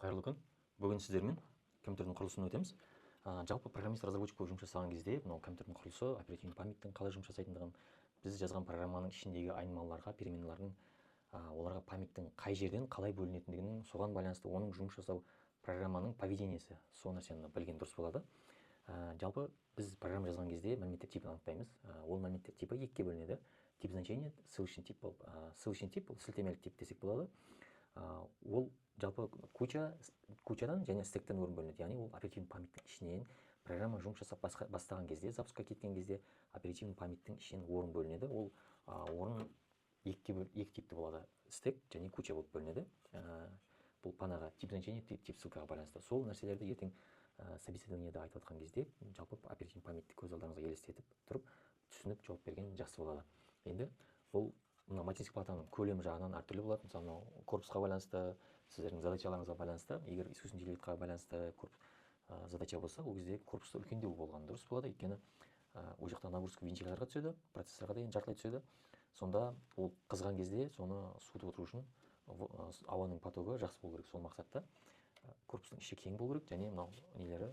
Қайырлы күн. Бүгін сіздермен компьютердің құрылысын өтеміз. Жалпы программист разработчик болып жұмыс жасаған кезде, мынау компьютердің құрылысы, оперативный памяттің қалай жұмыс жасайтындығын, біз жазған программаның ішіндегі айнымалыларға, переменалардың, оларға памяттің қай жерден қалай бөлінетіндігінің, соған байланысты оның жұмыс жасау программаның поведениесі, сол нәрсені білген дұрыс болады. Жалпы біз программа жазған кезде мәліметтер типін анықтаймыз. Ол мәліметтер типі екіге бөлінеді. Тип значения, ссылочный тип болып, ссылочный тип, сілтемелік тип десек болады. Ол жалпы кучадан және стектен орын бөлінеді. Яғни ол оперативный памяттің ішінен программа жұмыс жасап бастаған кезде, запускқа кеткен кезде оперативный памяттің ішінен орын бөлінеді. Ол орын екі типті болады. Стек және куча болып бөлінеді. Бұл панаға тип значение, тип ссылкаға байланысты. Сол нәрселерді ертең собеседованиеда айтып отқан кезде жалпы оперативный памятті көз алдарыңызға елестетіп тұрып, түсініп жауап берген жақсы болады. Енді бұл математический платаның көлемі жағынан әртүрлі болады. Мысалы, корпусқа байланысты, сіздердің задачаларыңызға байланысты, егер искусственный интеллектқа байланысты задача болса, ол кезде корпусты үлкендеу болған дұрыс болады. Өйткені ол жақта нагрузка вентиляторға түседі, процессорға дейін жартылай түседі. Сонда ол қызған кезде соны суытып отыру үшін ауаның потогы жақсы болу керек. Сол мақсатта корпустың іші кең болу керек, және мынау нелері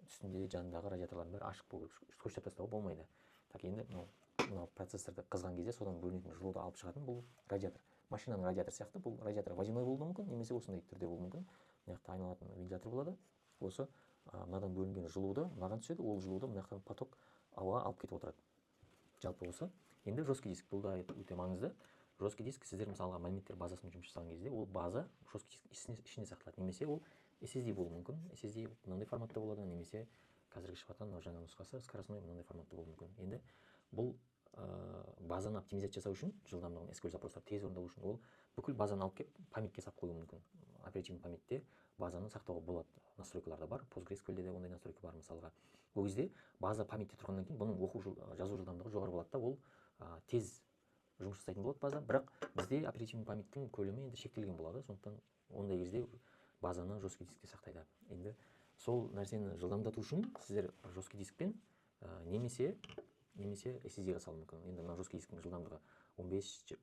үстінде жанындағы радиаторлардың бәрі ашық болу керек. Көшіріп тастауға болмайды. Так, енді мынау процессорды қызған кезде содан бөлінетін жылуды алып шығатын бұл радиатор. Машинаның радиаторы сияқты, бұл радиатор водяной болуы мүмкін, немесе осындай түрде болуы мүмкін. Мына жақта айналатын вентилятор болады. Осы мынадан бөлінген жылуды мынаған түседі, ол жылуды мына жақтан поток ауаға алып кетіп отырады. Жалпы осы. Енді жесткий диск, бұл да өте маңызды. Жесткий диск, сіздер мысалға мәліметтер базасымен жұмыс жасаған кезде, ол база жесткий диск ішінде сақталады. Немесе ол SSD болуы мүмкін. SSD мынандай форматта болады, немесе қазіргі шығатын жаңа нұсқасы скоростной мынандай форматта болуы мүмкін. Енді бұл базаны оптимизация жасау үшін, жылдамдығын SQL запростар тез орындалу үшін, ол бүкіл базаны алып келіп памятке салып қоюы мүмкін. Оперативный памятте базаны сақтауға болады. Настройкаларда бар, PostgreSQL-де де ондай настройка бар мысалға. Ол кезде база памятте тұрғаннан кейін бұның жазу жылдамдығы жоғары болады да, ол тез жұмыс жасайтын болады база. Бірақ бізде оперативный памяттің көлемі енді шектелген болады. Сондықтан ондай кезде базаны жесткий дискте сақтайды. Енді сол нәрсені жылдамдату үшін сіздер жесткий дискпен немесе SSD-ға салу мүмкін. Енді мына жесткий дисктің жылдамдығы 15,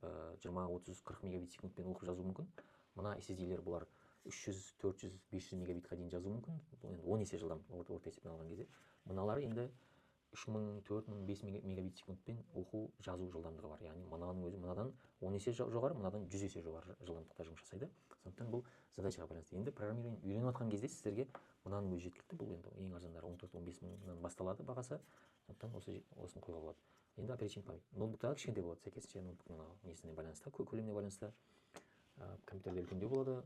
20, 30, 40 мегабит секундпен оқып жазу мүмкін. Мына SSD-лер бұлар 300, 400, 500 мегабитқа дейін жазу мүмкін. Бұл енді 10 есе жылдам орта есеппен алған кезде. Мыналары енді 3000, 4000, 5000 мегабит секундпен оқу жазу жылдамдығы бар. Яғни мынаның өзі мынадан 10 есе жоғары, мынадан 100 есе жоғары жылдамдықта жұмыс жасайды. Сондықтан бұл задачаға байланысты. Енді программирование үйреніп жатқан кезде сіздерге мынаның өзі жеткілікті. Бұл енді ең арзандары 14-15 мыңнан басталады бағасы. Сондықтан осыны қойға болады. Енді оперативный память. Ноутбуктағы кішкентай болады, сәйкесінше ноутбуктың несіне байланысты, көлеміне байланысты. Компьютерде үлкендеу болады.